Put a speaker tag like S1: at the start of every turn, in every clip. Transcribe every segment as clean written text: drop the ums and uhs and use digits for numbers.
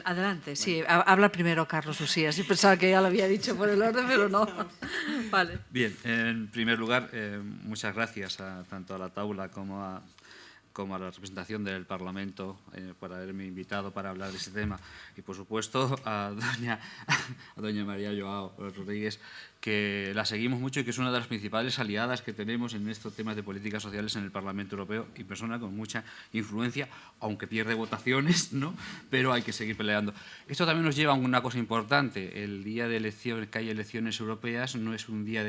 S1: Adelante, sí. Habla primero Carlos Usías. Yo pensaba que ya lo había dicho por el orden, pero no. Vale.
S2: Bien, en primer lugar, muchas gracias tanto a la Taula como a la representación del Parlamento por haberme invitado para hablar de este tema. Y, por supuesto, a doña María Joao Rodríguez, que la seguimos mucho y que es una de las principales aliadas que tenemos en estos temas de políticas sociales en el Parlamento Europeo y persona con mucha influencia, aunque pierde votaciones, ¿no? Pero hay que seguir peleando. Esto también nos lleva a una cosa importante. El día de elecciones, que hay elecciones europeas, no es un día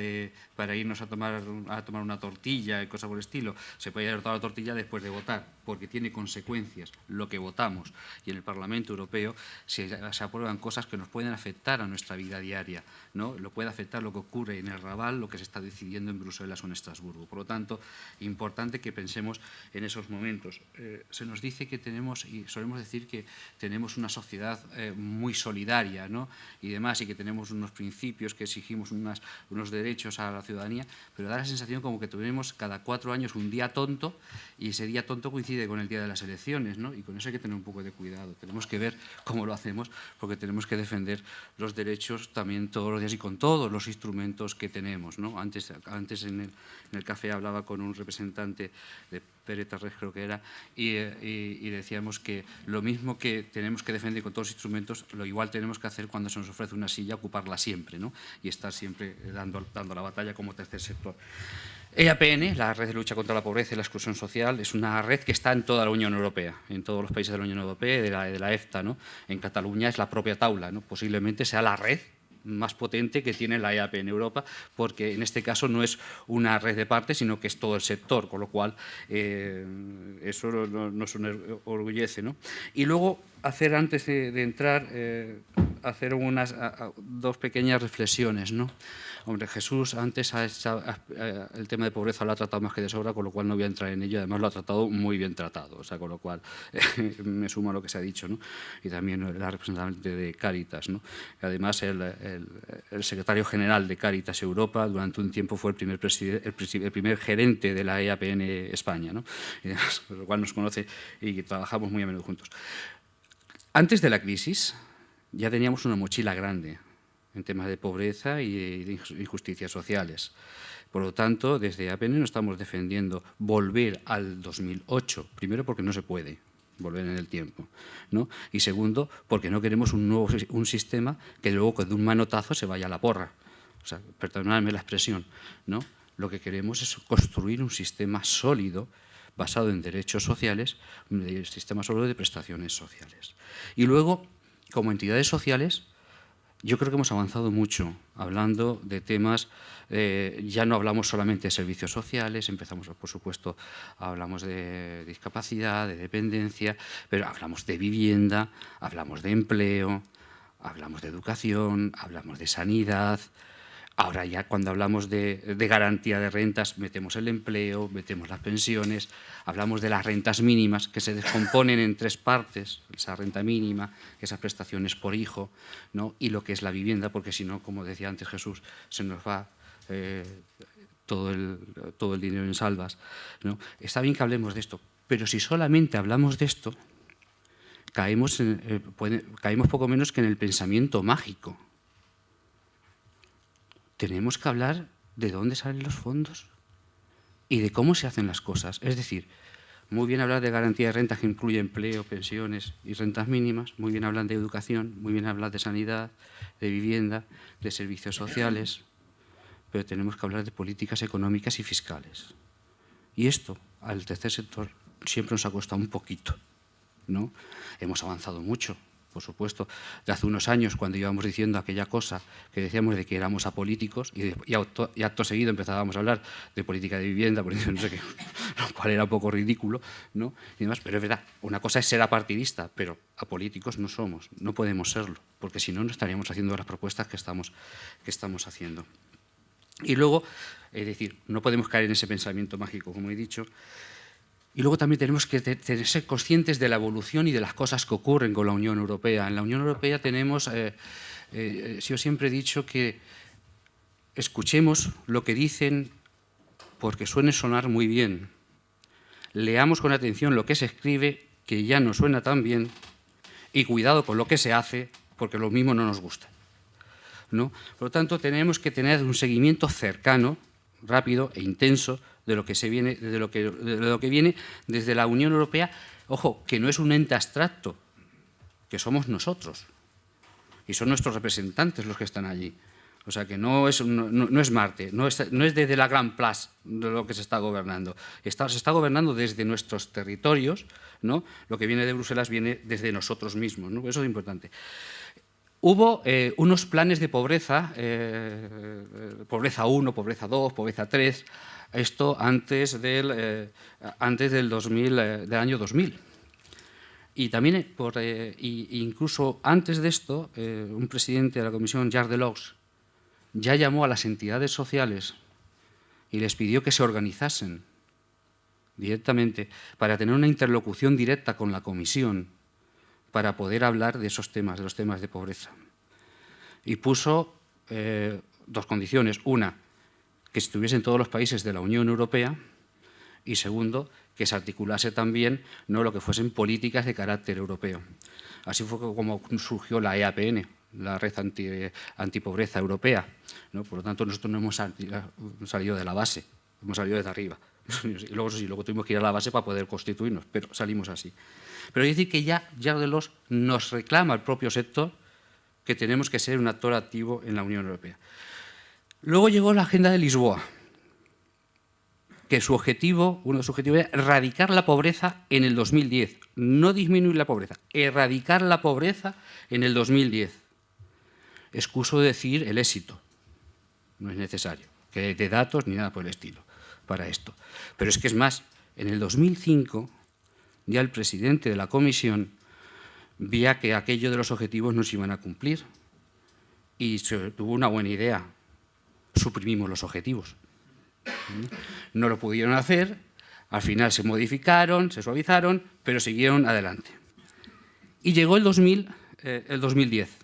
S2: para irnos a tomar una tortilla y cosas por el estilo. Se puede haber tomado la tortilla después de votar, porque tiene consecuencias lo que votamos. Y en el Parlamento Europeo se aprueban cosas que nos pueden afectar a nuestra vida diaria, ¿no? Lo puede afectar lo que ocurre en el Raval, lo que se está decidiendo en Bruselas o en Estrasburgo. Por lo tanto, importante que pensemos en esos momentos. Se nos dice que tenemos, y solemos decir que tenemos una sociedad muy solidaria, ¿no? Y demás, y que tenemos unos principios, que exigimos unos derechos a la ciudadanía, pero da la sensación como que tenemos cada 4 años un día tonto, y ese día tonto coincide con el día de las elecciones, ¿no? Y con eso hay que tener un poco de cuidado. Tenemos que ver cómo lo hacemos, porque tenemos que defender los derechos también todos los días y con todos los instrumentos que tenemos, ¿no? Antes en el café hablaba con un representante de Pérez Tarrés, creo que era, y decíamos que lo mismo que tenemos que defender con todos los instrumentos, lo igual tenemos que hacer cuando se nos ofrece una silla, ocuparla siempre, ¿no? Y estar siempre dando la batalla como tercer sector. EAPN, la Red de Lucha contra la Pobreza y la Exclusión Social, es una red que está en toda la Unión Europea, en todos los países de la Unión Europea y de la EFTA, ¿no? En Cataluña es la propia Taula, ¿no? Posiblemente sea la red más potente que tiene la EAP en Europa, porque en este caso no es una red de partes, sino que es todo el sector, con lo cual eso nos enorgullece, ¿no? Y luego, antes de entrar, hacer dos pequeñas reflexiones, ¿no? Hombre, Jesús antes el tema de pobreza lo ha tratado más que de sobra, con lo cual no voy a entrar en ello. Además lo ha tratado muy bien tratado, o sea, con lo cual me sumo a lo que se ha dicho, ¿no? Y también la representante de Cáritas, ¿no? Además el secretario general de Cáritas Europa durante un tiempo fue el primer gerente de la EAPN España, ¿no? Y además, con lo cual nos conoce y trabajamos muy a menudo juntos. Antes de la crisis ya teníamos una mochila grande en temas de pobreza y de injusticias sociales. Por lo tanto, desde EAPN no estamos defendiendo volver al 2008, primero porque no se puede volver en el tiempo, ¿no? Y segundo, porque no queremos un sistema que luego de un manotazo se vaya a la porra. O sea, perdonadme la expresión, ¿no? Lo que queremos es construir un sistema sólido basado en derechos sociales, un sistema sólido de prestaciones sociales. Y luego, como entidades sociales, yo creo que hemos avanzado mucho hablando de temas, ya no hablamos solamente de servicios sociales, empezamos, por supuesto, hablamos de discapacidad, de dependencia, pero hablamos de vivienda, hablamos de empleo, hablamos de educación, hablamos de sanidad. Ahora ya cuando hablamos de garantía de rentas metemos el empleo, metemos las pensiones, hablamos de las rentas mínimas que se descomponen en 3 partes, esa renta mínima, esas prestaciones por hijo, ¿no? Y lo que es la vivienda, porque si no, como decía antes Jesús, se nos va todo el dinero en salvas, ¿no? Está bien que hablemos de esto, pero si solamente hablamos de esto, caemos poco menos que en el pensamiento mágico. Tenemos que hablar de dónde salen los fondos y de cómo se hacen las cosas. Es decir, muy bien hablar de garantía de renta que incluye empleo, pensiones y rentas mínimas, muy bien hablar de educación, muy bien hablar de sanidad, de vivienda, de servicios sociales, pero tenemos que hablar de políticas económicas y fiscales. Y esto, al tercer sector, siempre nos ha costado un poquito, ¿no? Hemos avanzado mucho. Por supuesto, de hace unos años, cuando íbamos diciendo aquella cosa que decíamos de que éramos apolíticos y acto seguido empezábamos a hablar de política de vivienda, no sé qué, lo cual era un poco ridículo, ¿no? Y demás, pero es verdad, una cosa es ser apartidista, pero apolíticos no somos, no podemos serlo, porque si no, no estaríamos haciendo las propuestas que estamos haciendo. Y luego, es decir, no podemos caer en ese pensamiento mágico, como he dicho. Y luego también tenemos que ser conscientes de la evolución y de las cosas que ocurren con la Unión Europea. En la Unión Europea tenemos, yo siempre he dicho que escuchemos lo que dicen porque suene sonar muy bien. Leamos con atención lo que se escribe, que ya no suena tan bien,
S3: Y cuidado con lo que se hace, porque lo mismo no nos gusta, ¿no? Por lo tanto, tenemos que tener un seguimiento cercano, rápido e intenso de lo que viene desde la Unión Europea. Ojo, que no es un ente abstracto, que somos nosotros y son nuestros representantes los que están allí. O sea, que no es Marte, no es desde la Gran Place de lo que se está gobernando. Se está gobernando desde nuestros territorios, ¿no? Lo que viene de Bruselas viene desde nosotros mismos, ¿no? Eso es importante. Hubo unos planes de pobreza, pobreza 1, pobreza 2, pobreza 3, esto antes del año 2000. Y también, incluso antes de esto, un presidente de la Comisión, Jacques Delors, ya llamó a las entidades sociales y les pidió que se organizasen directamente para tener una interlocución directa con la Comisión para poder hablar de esos temas, de los temas de pobreza. Y puso dos condiciones. Una, que estuviesen todos los países de la Unión Europea, y segundo, que se articulase también no lo que fuesen políticas de carácter europeo. Así fue como surgió la EAPN, la Red Antipobreza Europea, ¿no? Por lo tanto, nosotros no hemos salido de la base, hemos salido desde arriba. Y luego tuvimos que ir a la base para poder constituirnos, pero salimos así. Pero hay que decir que ya Delors nos reclama el propio sector que tenemos que ser un actor activo en la Unión Europea. Luego llegó la Agenda de Lisboa, que uno de sus objetivos era erradicar la pobreza en el 2010, no disminuir la pobreza, erradicar la pobreza en el 2010. Excuso decir el éxito, no es necesario, que de datos ni nada por el estilo para esto. Pero es que es más, en el 2005 ya el presidente de la Comisión veía que aquello de los objetivos no se iban a cumplir y tuvo una buena idea: suprimimos los objetivos. No lo pudieron hacer, al final se modificaron, se suavizaron, pero siguieron adelante. Y llegó el 2010.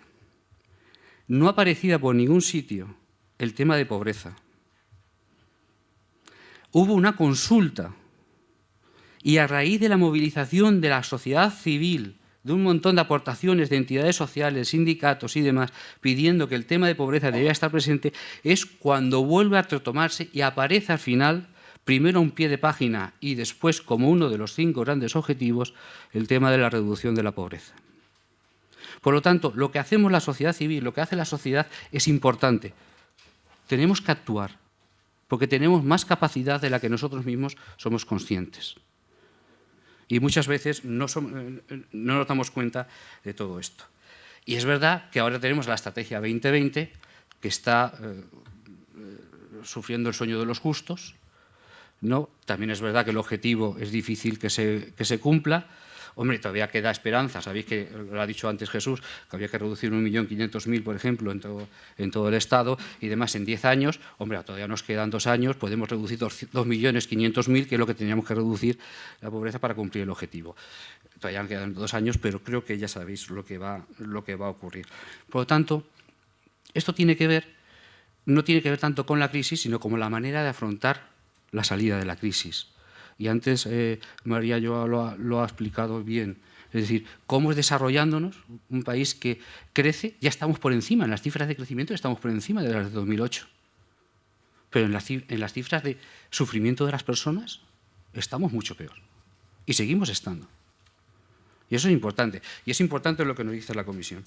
S3: No aparecía por ningún sitio el tema de pobreza. Hubo una consulta y a raíz de la movilización de la sociedad civil, de un montón de aportaciones de entidades sociales, sindicatos y demás, pidiendo que el tema de pobreza debía estar presente, es cuando vuelve a retomarse y aparece al final, primero a un pie de página y después como uno de los 5 grandes objetivos, el tema de la reducción de la pobreza. Por lo tanto, lo que hacemos la sociedad civil, lo que hace la sociedad es importante. Tenemos que actuar, porque tenemos más capacidad de la que nosotros mismos somos conscientes. Y muchas veces no nos damos cuenta de todo esto. Y es verdad que ahora tenemos la Estrategia 2020, que está sufriendo el sueño de los justos, ¿no? También es verdad que el objetivo es difícil que se cumpla. Hombre, todavía queda esperanza. Sabéis que, lo ha dicho antes Jesús, que había que reducir 1.500.000, por ejemplo, en todo el Estado y demás en 10 años. Hombre, todavía nos quedan 2 años, podemos reducir 2.500.000, que es lo que teníamos que reducir la pobreza para cumplir el objetivo. Todavía quedan 2 años, pero creo que ya sabéis lo que va a ocurrir. Por lo tanto, esto no tiene que ver tanto con la crisis, sino con la manera de afrontar la salida de la crisis. Y antes María Joao lo ha explicado bien. Es decir, cómo es desarrollándonos un país que crece, ya estamos por encima, en las cifras de crecimiento estamos por encima de las de 2008. Pero en las cifras de sufrimiento de las personas estamos mucho peor. Y seguimos estando. Y eso es importante. Y es importante lo que nos dice la Comisión.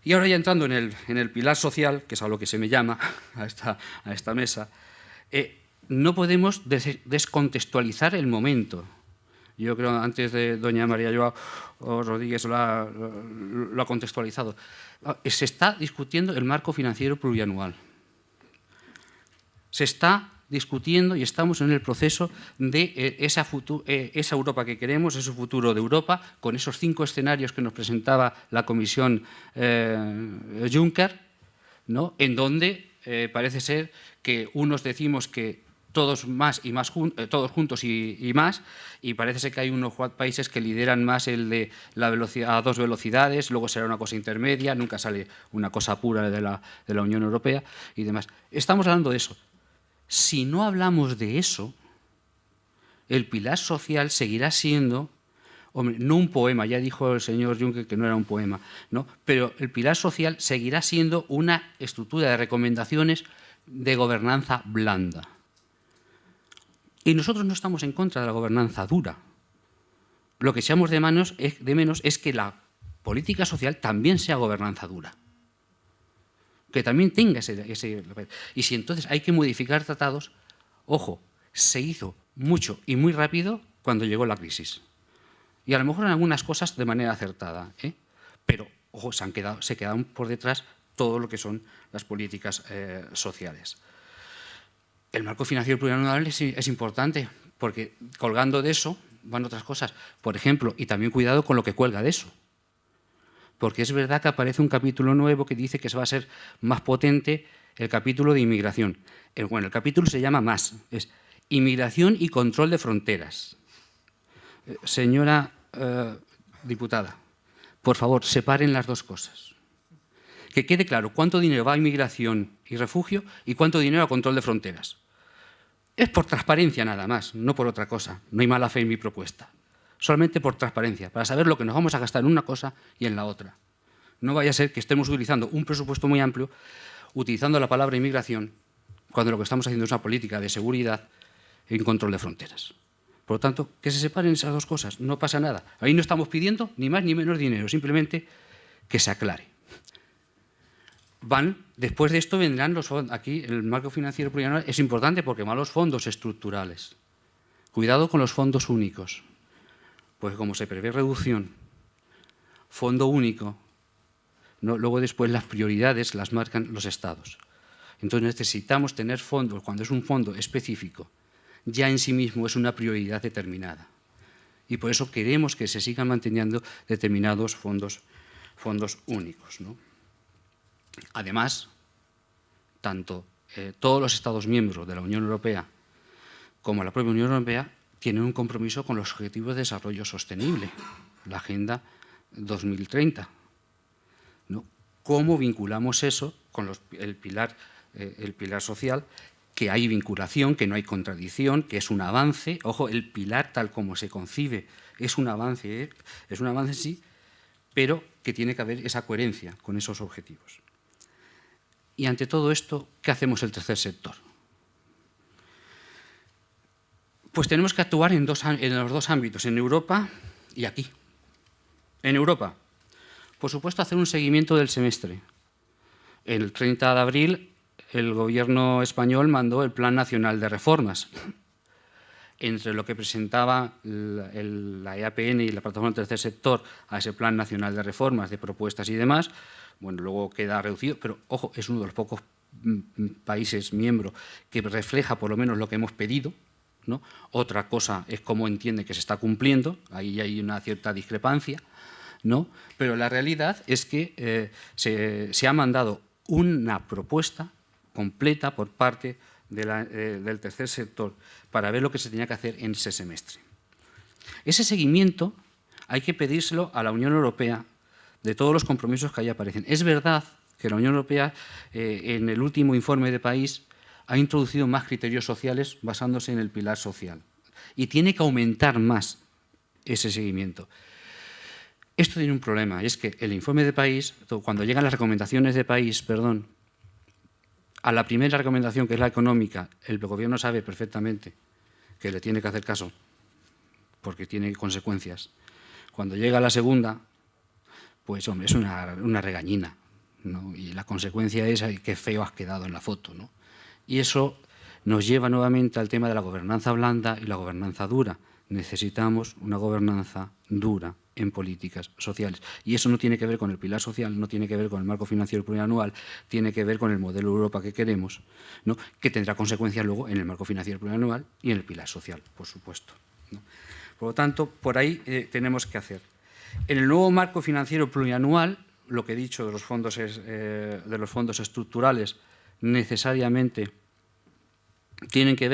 S3: Y ahora ya entrando en el pilar social, que es a lo que se me llama a esta mesa, no podemos descontextualizar el momento. Yo creo antes de doña María Joao Rodríguez lo ha contextualizado. Se está discutiendo el marco financiero plurianual. Se está discutiendo y estamos en el proceso de esa Europa que queremos, ese futuro de Europa, con esos 5 escenarios que nos presentaba la Comisión Juncker, ¿no? En donde parece ser que unos decimos que todos juntos y más, y parece ser que hay unos países que lideran más el de la velocidad a 2 velocidades, luego será una cosa intermedia, nunca sale una cosa pura de la Unión Europea y demás. Estamos hablando de eso. Si no hablamos de eso, el pilar social seguirá siendo Hombre, no un poema, ya dijo el señor Juncker que no era un poema, ¿no? Pero el pilar social seguirá siendo una estructura de recomendaciones de gobernanza blanda. Y nosotros no estamos en contra de la gobernanza dura. Lo que echamos de menos es que la política social también sea gobernanza dura. Que también tenga ese... Y si entonces hay que modificar tratados, ojo, se hizo mucho y muy rápido cuando llegó la crisis. Y a lo mejor en algunas cosas de manera acertada, ¿eh? Pero, ojo, se quedaron por detrás todo lo que son las políticas sociales. El marco financiero plurianual es importante, porque colgando de eso van otras cosas. Por ejemplo, y también cuidado con lo que cuelga de eso. Porque es verdad que aparece un capítulo nuevo que dice que se va a ser más potente el capítulo de inmigración. Bueno, el capítulo se llama más, es Inmigración y Control de Fronteras. Señora diputada, por favor, separen las dos cosas. Que quede claro cuánto dinero va a inmigración y refugio y cuánto dinero a control de fronteras. Es por transparencia nada más, no por otra cosa. No hay mala fe en mi propuesta. Solamente por transparencia, para saber lo que nos vamos a gastar en una cosa y en la otra. No vaya a ser que estemos utilizando un presupuesto muy amplio, utilizando la palabra inmigración, cuando lo que estamos haciendo es una política de seguridad y control de fronteras. Por lo tanto, que se separen esas dos cosas, no pasa nada. Ahí no estamos pidiendo ni más ni menos dinero, simplemente que se aclare. Después de esto vendrán los fondos. Aquí el marco financiero plurianual es importante porque van los fondos estructurales. Cuidado con los fondos únicos, pues como se prevé reducción, fondo único, ¿no? Luego después las prioridades las marcan los estados. Entonces necesitamos tener fondos, cuando es un fondo específico, ya en sí mismo es una prioridad determinada. Y por eso queremos que se sigan manteniendo determinados fondos únicos, ¿no? Además, tanto todos los Estados miembros de la Unión Europea como la propia Unión Europea tienen un compromiso con los Objetivos de Desarrollo Sostenible, la Agenda 2030. ¿No? ¿Cómo vinculamos eso con el pilar social? Que hay vinculación, que no hay contradicción, que es un avance. Ojo, el pilar tal como se concibe es un avance sí, pero que tiene que haber esa coherencia con esos objetivos. Y ante todo esto, ¿qué hacemos el tercer sector? Pues tenemos que actuar en los dos ámbitos, en Europa y aquí. En Europa, por supuesto, hacer un seguimiento del semestre. El 30 de abril, el Gobierno español mandó el Plan Nacional de Reformas. Entre lo que presentaba la EAPN y la Plataforma del Tercer Sector a ese Plan Nacional de Reformas, de propuestas y demás, bueno, luego queda reducido, pero, ojo, es uno de los pocos países miembros que refleja por lo menos lo que hemos pedido, ¿no? Otra cosa es cómo entiende que se está cumpliendo, ahí hay una cierta discrepancia, ¿no? Pero la realidad es que se ha mandado una propuesta completa por parte del tercer sector para ver lo que se tenía que hacer en ese semestre. Ese seguimiento hay que pedírselo a la Unión Europea de todos los compromisos que ahí aparecen. Es verdad que la Unión Europea, en el último informe de país, ha introducido más criterios sociales basándose en el pilar social y tiene que aumentar más ese seguimiento. Esto tiene un problema, y es que el informe de país, cuando llegan las recomendaciones de país, a la primera recomendación, que es la económica, el gobierno sabe perfectamente que le tiene que hacer caso porque tiene consecuencias. Cuando llega a la segunda, pues hombre, es una regañina, ¿no? Y la consecuencia es ay, qué feo has quedado en la foto, ¿no? Y eso nos lleva nuevamente al tema de la gobernanza blanda y la gobernanza dura. Necesitamos una gobernanza dura en políticas sociales. Y eso no tiene que ver con el pilar social, no tiene que ver con el marco financiero plurianual, tiene que ver con el modelo de Europa que queremos, ¿no? Que tendrá consecuencias luego en el marco financiero plurianual y en el pilar social, por supuesto, ¿no? Por lo tanto, por ahí tenemos que hacer. En el nuevo marco financiero plurianual, lo que he dicho de los fondos estructurales, necesariamente tienen que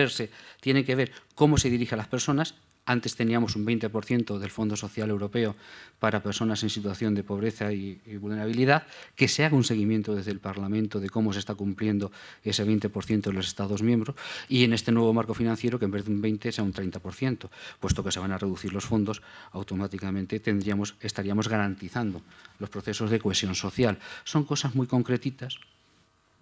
S3: ver cómo se dirige a las personas, Antes teníamos un 20% del Fondo Social Europeo para personas en situación de pobreza y vulnerabilidad, que se haga un seguimiento desde el Parlamento de cómo se está cumpliendo ese 20% en los Estados miembros, y en este nuevo marco financiero que en vez de un 20 sea un 30%, puesto que se van a reducir los fondos, automáticamente estaríamos garantizando los procesos de cohesión social. Son cosas muy concretitas,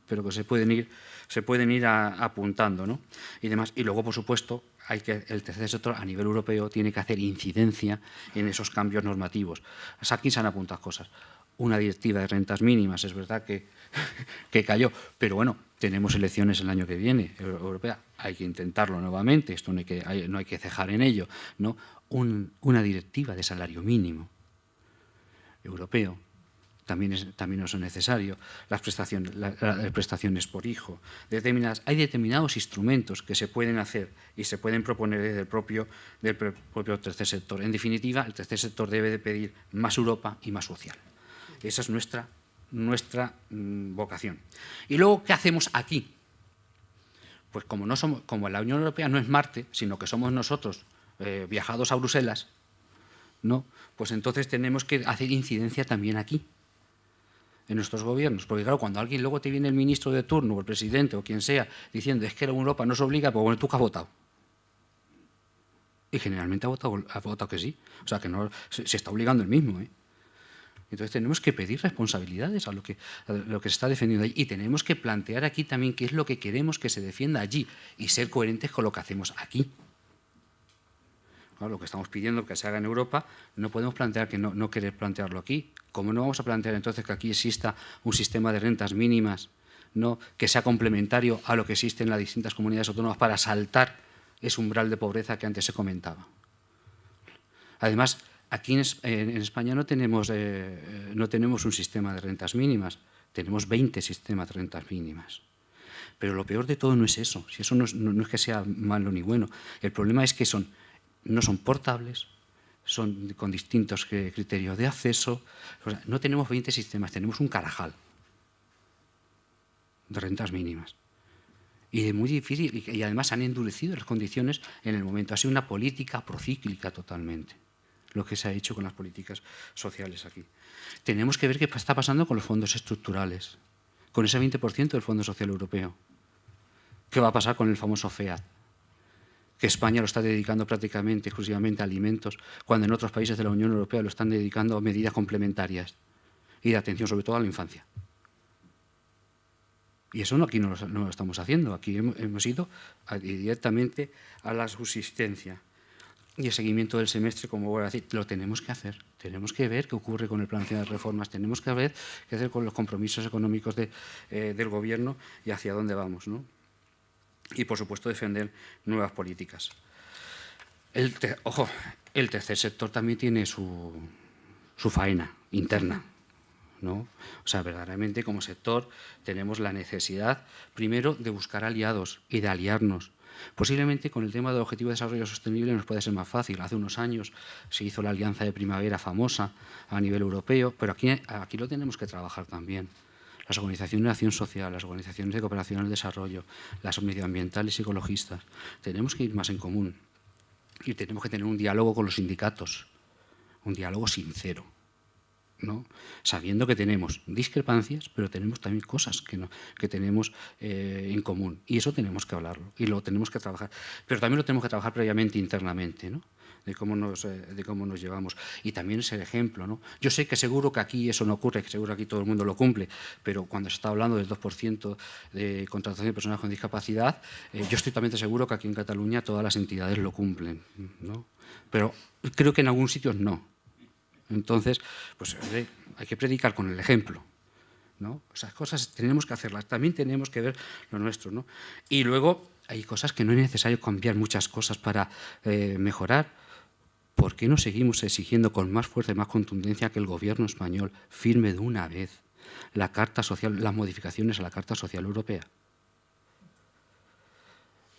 S3: pero que se pueden ir apuntando, ¿no? Y demás. Y luego, por supuesto, el tercer sector a nivel europeo tiene que hacer incidencia en esos cambios normativos. Aquí se han apuntado cosas. Una directiva de rentas mínimas, es verdad que cayó, pero bueno, tenemos elecciones el año que viene, europea, hay que intentarlo nuevamente, esto no hay que cejar en ello, ¿no? Una directiva de salario mínimo europeo también es necesario, las prestaciones por hijo. Hay determinados instrumentos que se pueden hacer y se pueden proponer desde el propio tercer sector. En definitiva, el tercer sector debe de pedir más Europa y más social. Esa es nuestra vocación. Y luego, ¿qué hacemos aquí? Pues como la Unión Europea no es Marte, sino que somos nosotros viajados a Bruselas, ¿no? Pues entonces tenemos que hacer incidencia también aquí, en nuestros gobiernos, porque claro, cuando alguien luego te viene el ministro de turno o el presidente o quien sea diciendo es que la Europa nos obliga, pues bueno, ¿tú qué has votado? Y generalmente ha votado que sí, o sea que no se está obligando el mismo, ¿eh? Entonces tenemos que pedir responsabilidades a lo que se está defendiendo allí, y tenemos que plantear aquí también qué es lo que queremos que se defienda allí y ser coherentes con lo que hacemos aquí. Claro, lo que estamos pidiendo que se haga en Europa, no podemos plantear que no querer plantearlo aquí. ¿Cómo no vamos a plantear entonces que aquí exista un sistema de rentas mínimas, ¿no?, que sea complementario a lo que existe en las distintas comunidades autónomas para saltar ese umbral de pobreza que antes se comentaba? Además, aquí en España no tenemos un sistema de rentas mínimas, tenemos 20 sistemas de rentas mínimas. Pero lo peor de todo no es eso, si eso no es que sea malo ni bueno. El problema es que no son portables, son con distintos criterios de acceso. O sea, no tenemos 20 sistemas, tenemos un carajal de rentas mínimas. Y es muy difícil, y además han endurecido las condiciones en el momento. Ha sido una política procíclica totalmente, lo que se ha hecho con las políticas sociales aquí. Tenemos que ver qué está pasando con los fondos estructurales, con ese 20% del Fondo Social Europeo. ¿Qué va a pasar con el famoso FEAD? Que España lo está dedicando prácticamente exclusivamente a alimentos, cuando en otros países de la Unión Europea lo están dedicando a medidas complementarias y de atención sobre todo a la infancia. Y eso aquí no lo estamos haciendo, aquí hemos ido directamente a la subsistencia. Y el seguimiento del semestre, como voy a decir, lo tenemos que hacer. Tenemos que ver qué ocurre con el plan de reformas, tenemos que ver qué hacer con los compromisos económicos del Gobierno y hacia dónde vamos, ¿no? Y, por supuesto, defender nuevas políticas. El tercer sector también tiene su faena interna, ¿no? O sea, verdaderamente como sector tenemos la necesidad, primero, de buscar aliados y de aliarnos. Posiblemente con el tema del Objetivo de Desarrollo Sostenible nos puede ser más fácil. Hace unos años se hizo la Alianza de Primavera famosa a nivel europeo, pero aquí lo tenemos que trabajar también. Las organizaciones de acción social, las organizaciones de cooperación al desarrollo, las medioambientales y ecologistas. Tenemos que ir más en común y tenemos que tener un diálogo con los sindicatos, un diálogo sincero, ¿no? Sabiendo que tenemos discrepancias, pero tenemos también cosas que tenemos en común. Y eso tenemos que hablarlo y lo tenemos que trabajar. Pero también lo tenemos que trabajar previamente internamente, ¿no? de cómo nos llevamos. Y también es el ejemplo, ¿no? Yo sé que seguro que aquí eso no ocurre, que seguro que aquí todo el mundo lo cumple, pero cuando se está hablando del 2% de contratación de personas con discapacidad, yo estoy totalmente seguro que aquí en Cataluña todas las entidades lo cumplen, ¿no? Pero creo que en algunos sitios no. Entonces, pues hay que predicar con el ejemplo, ¿no? Esas cosas tenemos que hacerlas, también tenemos que ver lo nuestro, ¿no? Y luego hay cosas que no es necesario cambiar muchas cosas para mejorar. ¿Por qué no seguimos exigiendo con más fuerza y más contundencia que el Gobierno español firme de una vez la Carta Social, las modificaciones a la Carta Social Europea?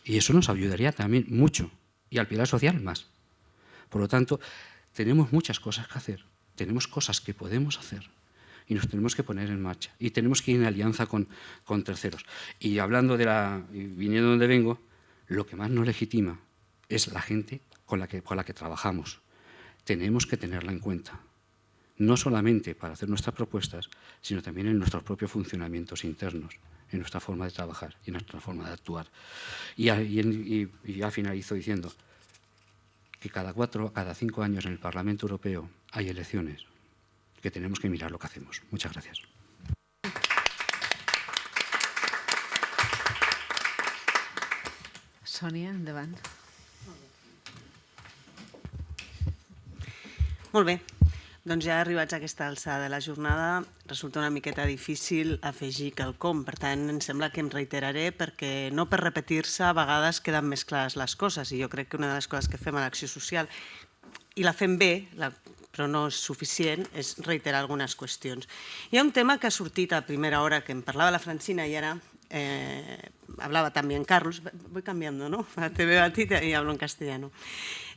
S3: Y eso nos ayudaría también mucho, y al pilar social más. Por lo tanto, tenemos muchas cosas que hacer, tenemos cosas que podemos hacer y nos tenemos que poner en marcha. Y tenemos que ir en alianza con terceros. Y hablando viniendo de donde vengo, lo que más nos legitima es la gente por la que trabajamos. Tenemos que tenerla en cuenta, no solamente para hacer nuestras propuestas, sino también en nuestros propios funcionamientos internos, en nuestra forma de trabajar y en nuestra forma de actuar. Y ya finalizo diciendo que cada 5 años en el Parlamento Europeo hay elecciones, que tenemos que mirar lo que hacemos. Muchas gracias.
S1: Sònia, endavant.
S4: Molt bé. Doncs ja arribats a aquesta alçada de la jornada resulta una miqueta difícil afegir quelcom. Per tant, em sembla que em reiteraré perquè no per repetir-se a vegades queden més clares les coses i jo crec que una de les coses que fem a l'acció social i la fem bé, però no és suficient, és reiterar algunes qüestions. Hi ha un tema que ha sortit a primera hora que em parlava la Francina i ara hablaba también Carlos, voy cambiando, ¿no? Te veo a ti y hablo en castellano.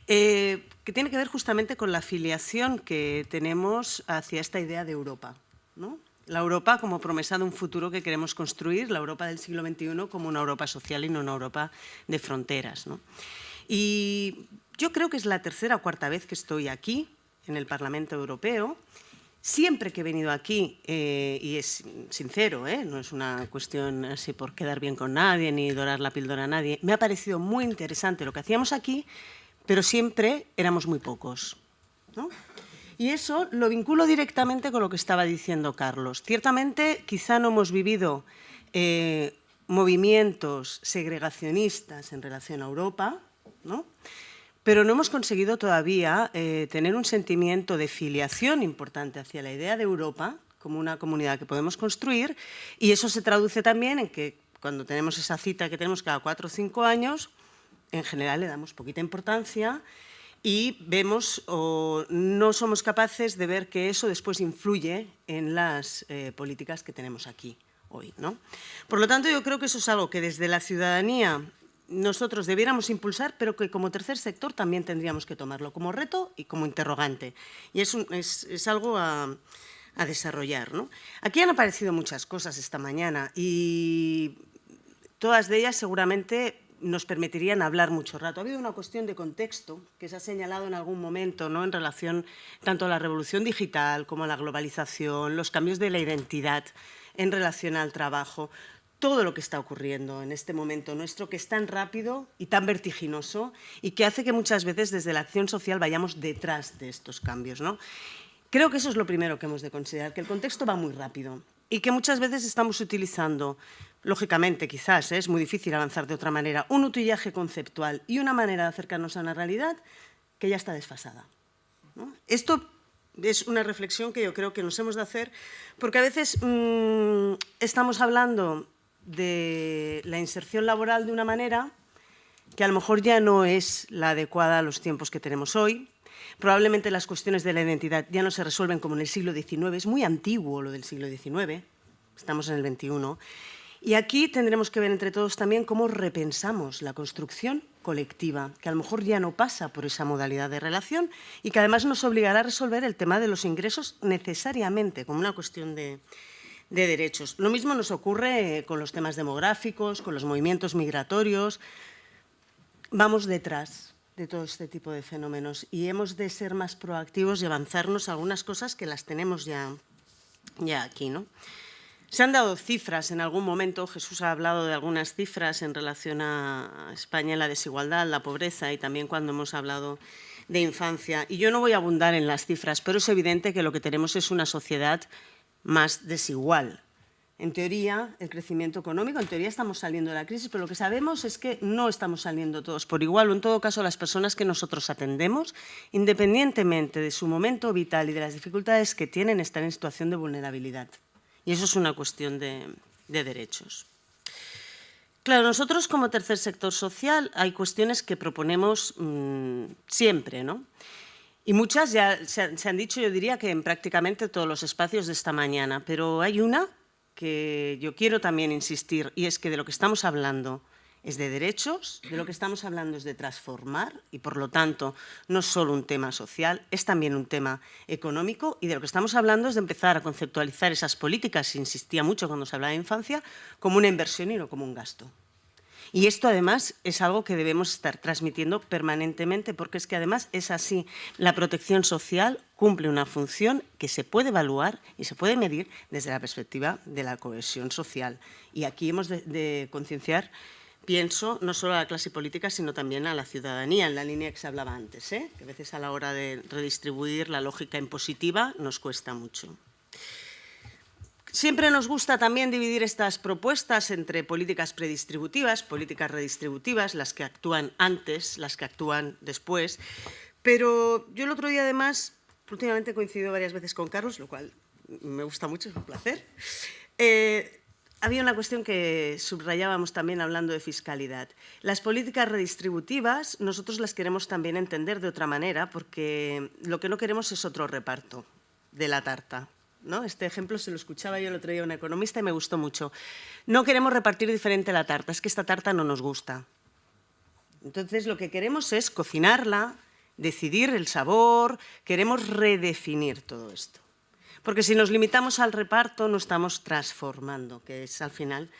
S4: Que tiene que ver justamente con la afiliación que tenemos hacia esta idea de Europa, ¿no? La Europa como promesa de un futuro que queremos construir, la Europa del siglo XXI como una Europa social y no una Europa de fronteras, ¿no? Y yo creo que es la tercera o cuarta vez que estoy aquí, en el Parlamento Europeo. Siempre que he venido aquí, y es sincero, no es una cuestión así por quedar bien con nadie ni dorar la píldora a nadie, me ha parecido muy interesante lo que hacíamos aquí, pero siempre éramos muy pocos, ¿no? Y eso lo vinculo directamente con lo que estaba diciendo Carlos. Ciertamente, quizá no hemos vivido movimientos segregacionistas en relación a Europa, ¿no? Pero no hemos conseguido todavía tener un sentimiento de filiación importante hacia la idea de Europa como una comunidad que podemos construir, y eso se traduce también en que cuando tenemos esa cita que tenemos cada 4 o 5 años, en general le damos poquita importancia y vemos o no somos capaces de ver que eso después influye en las políticas que tenemos aquí hoy, ¿no? Por lo tanto, yo creo que eso es algo que desde la ciudadanía nosotros debiéramos impulsar, pero que como tercer sector también tendríamos que tomarlo como reto y como interrogante. Y es algo a desarrollar, ¿no? Aquí han aparecido muchas cosas esta mañana y todas de ellas seguramente nos permitirían hablar mucho rato. Ha habido una cuestión de contexto que se ha señalado en algún momento, ¿no?, en relación tanto a la revolución digital como a la globalización, los cambios de la identidad en relación al trabajo. Todo lo que está ocurriendo en este momento nuestro, que es tan rápido y tan vertiginoso y que hace que muchas veces desde la acción social vayamos detrás de estos cambios, ¿no? Creo que eso es lo primero que hemos de considerar, que el contexto va muy rápido y que muchas veces estamos utilizando, lógicamente quizás es muy difícil avanzar de otra manera, un utillaje conceptual y una manera de acercarnos a una realidad que ya está desfasada, ¿no? Esto es una reflexión que yo creo que nos hemos de hacer porque a veces estamos hablando de la inserción laboral de una manera que a lo mejor ya no es la adecuada a los tiempos que tenemos hoy. Probablemente las cuestiones de la identidad ya no se resuelven como en el siglo XIX. Es muy antiguo lo del siglo XIX. Estamos en el XXI. Y aquí tendremos que ver entre todos también cómo repensamos la construcción colectiva, que a lo mejor ya no pasa por esa modalidad de relación y que además nos obligará a resolver el tema de los ingresos necesariamente como una cuestión de derechos. Lo mismo nos ocurre con los temas demográficos, con los movimientos migratorios. Vamos detrás de todo este tipo de fenómenos y hemos de ser más proactivos y avanzarnos a algunas cosas que las tenemos ya aquí, ¿no? Se han dado cifras en algún momento, Jesús ha hablado de algunas cifras en relación a España, la desigualdad, la pobreza y también cuando hemos hablado de infancia. Y yo no voy a abundar en las cifras, pero es evidente que lo que tenemos es una sociedad más desigual. En teoría, el crecimiento económico, en teoría estamos saliendo de la crisis, pero lo que sabemos es que no estamos saliendo todos por igual, o en todo caso las personas que nosotros atendemos, independientemente de su momento vital y de las dificultades que tienen, están en situación de vulnerabilidad. Y eso es una cuestión de derechos. Claro, nosotros como tercer sector social hay cuestiones que proponemos siempre, ¿no? Y muchas ya se han dicho, yo diría que en prácticamente todos los espacios de esta mañana, pero hay una que yo quiero también insistir y es que de lo que estamos hablando es de derechos, de lo que estamos hablando es de transformar y por lo tanto no es solo un tema social, es también un tema económico y de lo que estamos hablando es de empezar a conceptualizar esas políticas, se insistía mucho cuando se hablaba de infancia, como una inversión y no como un gasto. Y esto además es algo que debemos estar transmitiendo permanentemente, porque es que además es así. La protección social cumple una función que se puede evaluar y se puede medir desde la perspectiva de la cohesión social. Y aquí hemos de concienciar, pienso, no solo a la clase política, sino también a la ciudadanía, en la línea que se hablaba antes, que a veces a la hora de redistribuir la lógica impositiva nos cuesta mucho. Siempre nos gusta también dividir estas propuestas entre políticas predistributivas, políticas redistributivas, las que actúan antes, las que actúan después. Pero yo el otro día, además, últimamente he coincidido varias veces con Carlos, lo cual me gusta mucho, es un placer. Había una cuestión que subrayábamos también hablando de fiscalidad. Las políticas redistributivas nosotros las queremos también entender de otra manera, porque lo que no queremos es otro reparto de la tarta, ¿no? Este ejemplo se lo escuchaba yo el otro día a un economista y me gustó mucho. No queremos repartir diferente la tarta, es que esta tarta no nos gusta. Entonces, lo que queremos es cocinarla, decidir el sabor, queremos redefinir todo esto. Porque si nos limitamos al reparto, no estamos transformando, que es al final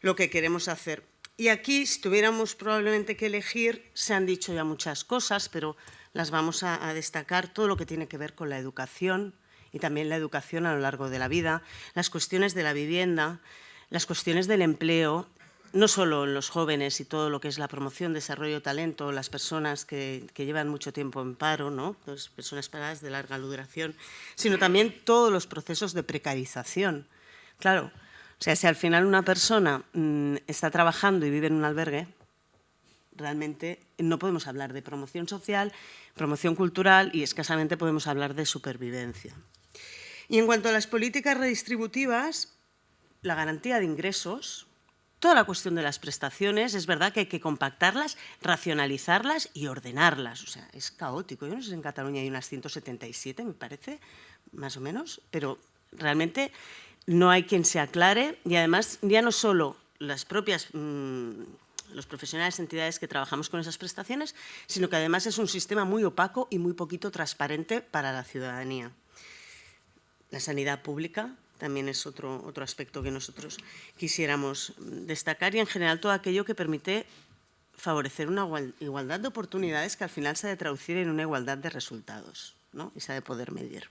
S4: lo que queremos hacer. Y aquí, si tuviéramos probablemente que elegir, se han dicho ya muchas cosas, pero las vamos a destacar, todo lo que tiene que ver con la educación, y también la educación a lo largo de la vida, las cuestiones de la vivienda, las cuestiones del empleo, no solo en los jóvenes y todo lo que es la promoción, desarrollo, talento, las personas que llevan mucho tiempo en paro, ¿no? Las personas paradas de larga duración, sino también todos los procesos de precarización. Claro, o sea, si al final una persona está trabajando y vive en un albergue, realmente no podemos hablar de promoción social, promoción cultural y escasamente podemos hablar de supervivencia. Y en cuanto a las políticas redistributivas, la garantía de ingresos, toda la cuestión de las prestaciones, es verdad que hay que compactarlas, racionalizarlas y ordenarlas. O sea, es caótico. Yo no sé si en Cataluña hay unas 177, me parece, más o menos, pero realmente no hay quien se aclare y además ya no solo las propias los profesionales, entidades que trabajamos con esas prestaciones, sino que además es un sistema muy opaco y muy poquito transparente para la ciudadanía. La sanidad pública también es otro aspecto que nosotros quisiéramos destacar y, en general, todo aquello que permite favorecer una igualdad de oportunidades que al final se ha de traducir en una igualdad de resultados, ¿no? Y se ha de poder medir.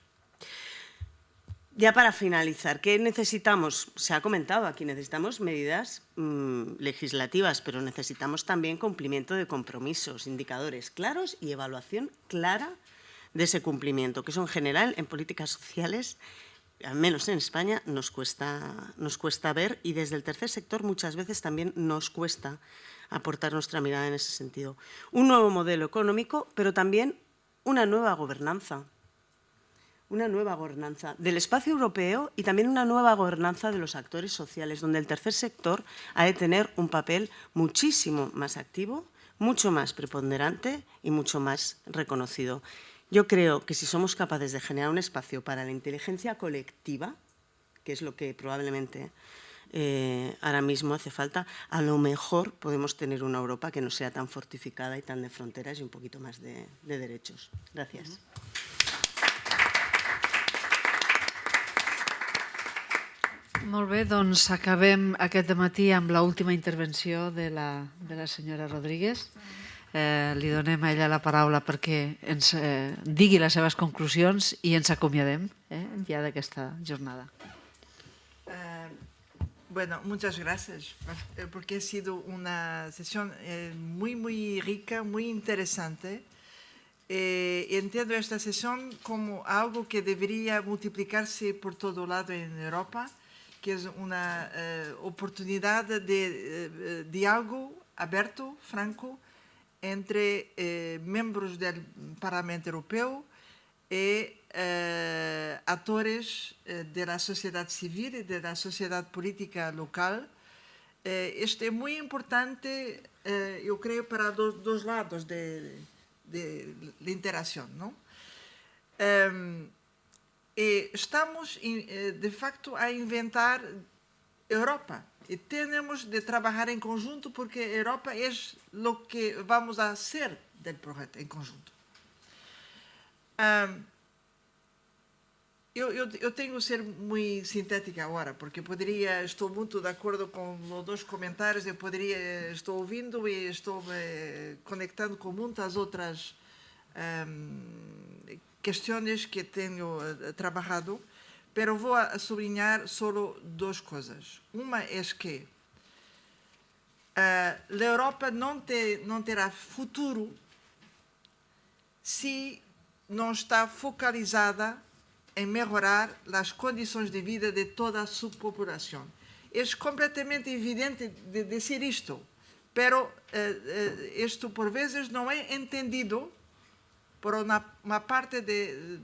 S4: Ya para finalizar, ¿qué necesitamos? Se ha comentado aquí, necesitamos medidas legislativas, pero necesitamos también cumplimiento de compromisos, indicadores claros y evaluación clara de ese cumplimiento, que eso en general en políticas sociales, al menos en España, nos cuesta ver y desde el tercer sector muchas veces también nos cuesta aportar nuestra mirada en ese sentido. Un nuevo modelo económico, pero también una nueva gobernanza. Una nueva gobernanza del espacio europeo y también una nueva gobernanza de los actores sociales, donde el tercer sector ha de tener un papel muchísimo más activo, mucho más preponderante y mucho más reconocido. Yo creo que si somos capaces de generar un espacio para la inteligencia colectiva, que es lo que probablemente ahora mismo hace falta, a lo mejor podemos tener una Europa que no sea tan fortificada y tan de fronteras y un poquito más de derechos. Gracias.
S1: Molt bé, doncs acabem aquest dematí amb l'última intervenció de la senyora Rodríguez. Li donem a ella la paraula perquè ens digui les seves conclusions i ens acomiadem ja d'aquesta jornada.
S5: Bueno, muchas gracias, porque ha sido una sesión muy, muy rica, muy interesante. Entiendo esta sesión como algo que debería multiplicarse por todo lado en Europa, que es una oportunidad de diálogo abierto, franco, entre miembros del Parlamento Europeo y actores de la sociedad civil y de la sociedad política local. Esto es muy importante, yo creo, para dos lados de la interacción, ¿no? Estamos, de facto, a inventar Europa y tenemos de trabajar en conjunto porque Europa es lo que vamos a hacer del proyecto en conjunto. Eu tenho que ser muito sintética agora, porque estou muito de acordo com os dois comentários, estou ouvindo e estou conectando com muitas outras questões que tenho trabalhado, pero vou sublinhar só duas coisas. Uma é que a Europa não terá futuro se não está focalizada em melhorar as condições de vida de toda a sua população. É completamente evidente de dizer isto, pero isto por vezes não é entendido por uma parte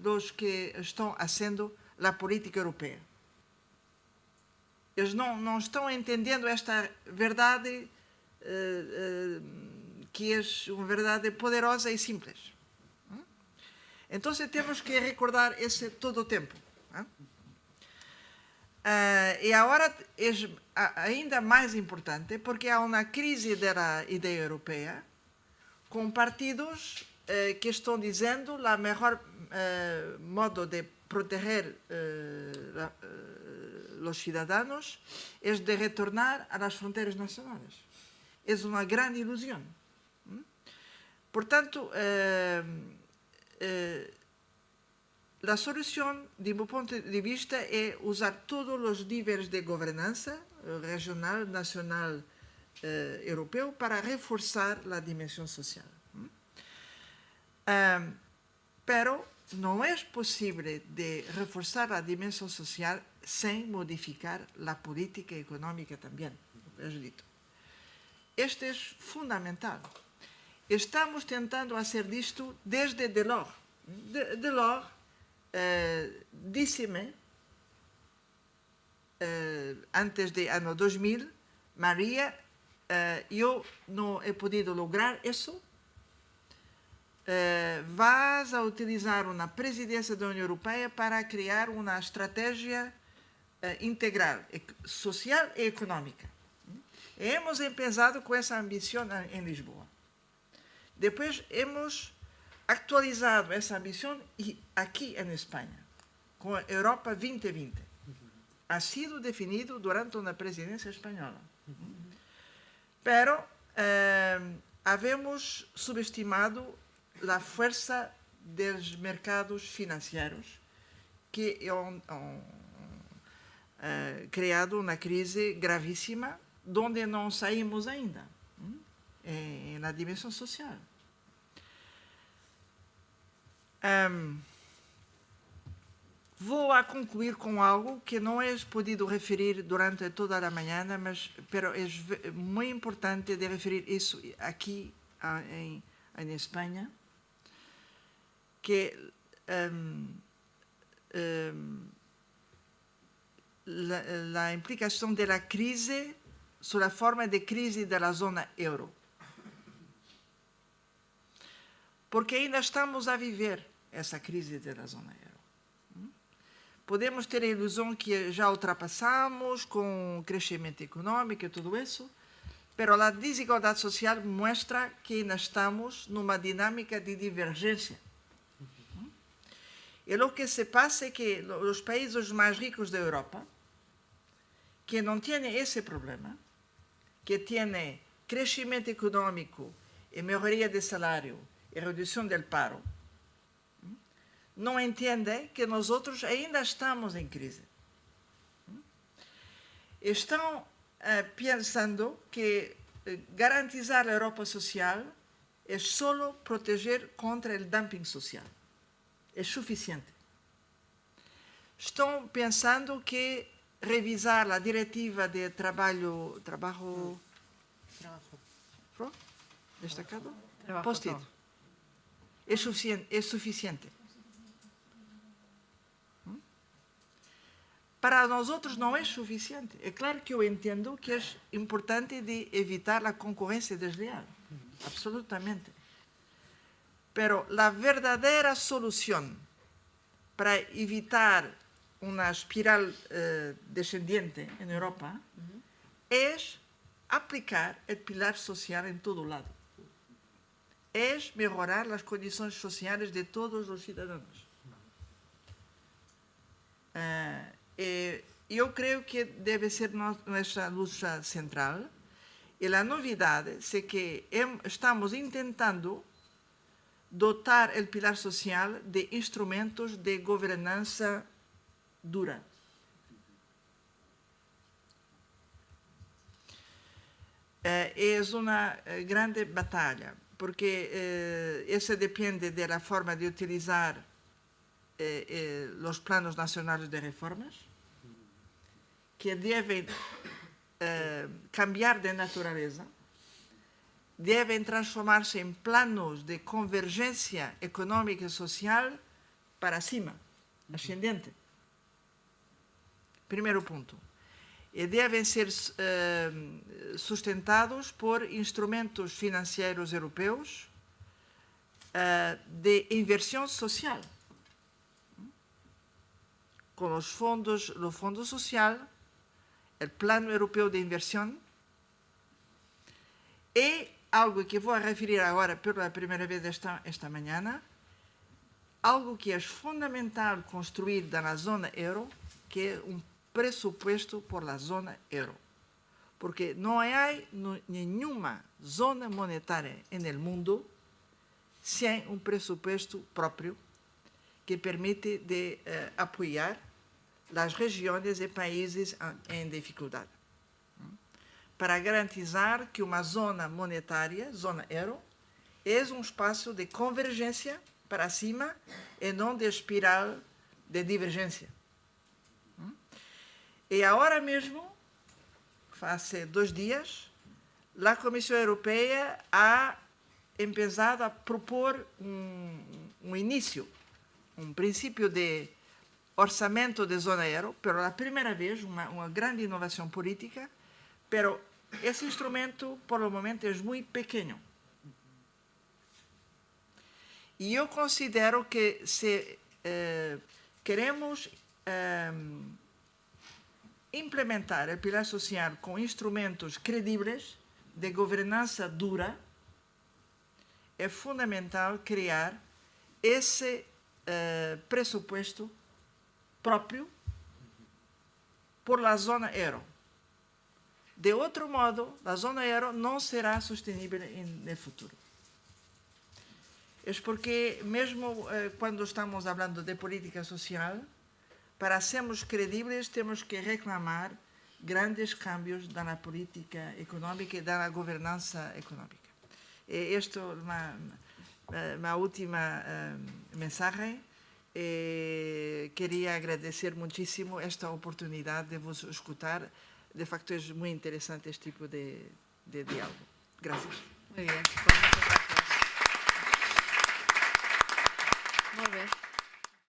S5: dos que estão fazendo a política europeia. Eles não estão entendendo esta verdade que é uma verdade poderosa e simples. Então, temos que recordar isso todo o tempo. E agora é ainda mais importante porque há uma crise da ideia europeia com partidos que estão dizendo o melhor modo de proteger os cidadãos é de retornar às fronteiras nacionais. É uma grande ilusão. Portanto, a solução, de meu ponto de vista, é usar todos os níveis de governança, regional, nacional, europeu, para reforçar a dimensão social. Pero não é possível de reforçar a dimensão social sem modificar a política econômica também. Este é fundamental. Estamos tentando fazer isto desde Delors. Delors disse-me, antes do ano 2000, Maria, eu não he podido lograr isso. Vas a utilizar uma presidência da União Europeia para criar uma estratégia integral, social e econômica. Hemos empezado com essa ambição em Lisboa. Depois hemos actualizado essa ambição aqui em Espanha, com a Europa 2020. Ha sido definido durante uma presidência espanhola. Pero havemos subestimado a força dos mercados financeiros que han criado uma crise gravíssima, onde não saímos ainda, na dimensão social. Vou a concluir com algo que não é podido referir durante toda a manhã, mas é muito importante de referir isso aqui em Espanha, que a implicação da crise sobre a forma de crise da zona euro. Porque ainda estamos a viver essa crise da zona euro. Podemos ter a ilusão que já ultrapassamos com o crescimento econômico e tudo isso, mas a desigualdade social mostra que ainda estamos numa dinâmica de divergência. E o que se passa é que os países mais ricos da Europa, que não têm esse problema, que têm crescimento econômico e melhoria de salário e redução do paro, não entendem que nós outros ainda estamos em crise. Estão pensando que garantizar a Europa social é só proteger contra o dumping social. É suficiente. Estão pensando que revisar a diretiva de trabalho destacado? Post-it. É suficiente. Para nós outros não é suficiente. É claro que eu entendo que é importante de evitar a concorrência desleal. Absolutamente. Pero a verdadeira solução para evitar uma espiral descendente na Europa é aplicar o pilar social em todo lado. É melhorar as condições sociais de todos os cidadãos. Eu creio que deve ser nossa luta central. E a novidade é que estamos tentando dotar o pilar social de instrumentos de governança dura. É uma grande batalha, porque isso depende da forma de utilizar os planos nacionais de reformas, que devem cambiar de natureza, devem transformar-se em planos de convergência econômica e social para cima, ascendente. Primeiro ponto. E devem ser sustentados por instrumentos financeiros europeus de inversão social, com os fundos, o Fundo Social, o Plano Europeu de Inversão, e algo que vou referir agora pela primeira vez esta manhã, algo que é fundamental construir na zona euro, que é presupuesto por la zona euro. Porque não há nenhuma zona monetária no mundo sem um presupuesto próprio que permite de apoiar as regiões e países em dificuldade. Para garantizar que uma zona monetária, zona euro, é um espaço de convergência para cima e não de espiral de divergência. E agora mesmo, faz 2 dias, a Comissão Europeia ha começado a propor início, princípio de orçamento de zona euro, pela primeira vez, uma grande inovação política, pero esse instrumento, por o momento, é muito pequeno. E eu considero que se queremos implementar o pilar social com instrumentos credíveis de governança dura, é fundamental criar esse pressuposto próprio por la zona euro. De outro modo, a zona euro não será sustentável no futuro. É porque, mesmo quando estamos falando de política social, para sermos credíveis, temos que reclamar grandes cambios na política econômica e na governança econômica. E esta é uma última mensagem. Queria agradecer muitíssimo esta oportunidade de vos escutar. De facto, é muito interessante este tipo de diálogo. Gracias.
S1: Muy bien. Pues muchas gracias. Muy bien.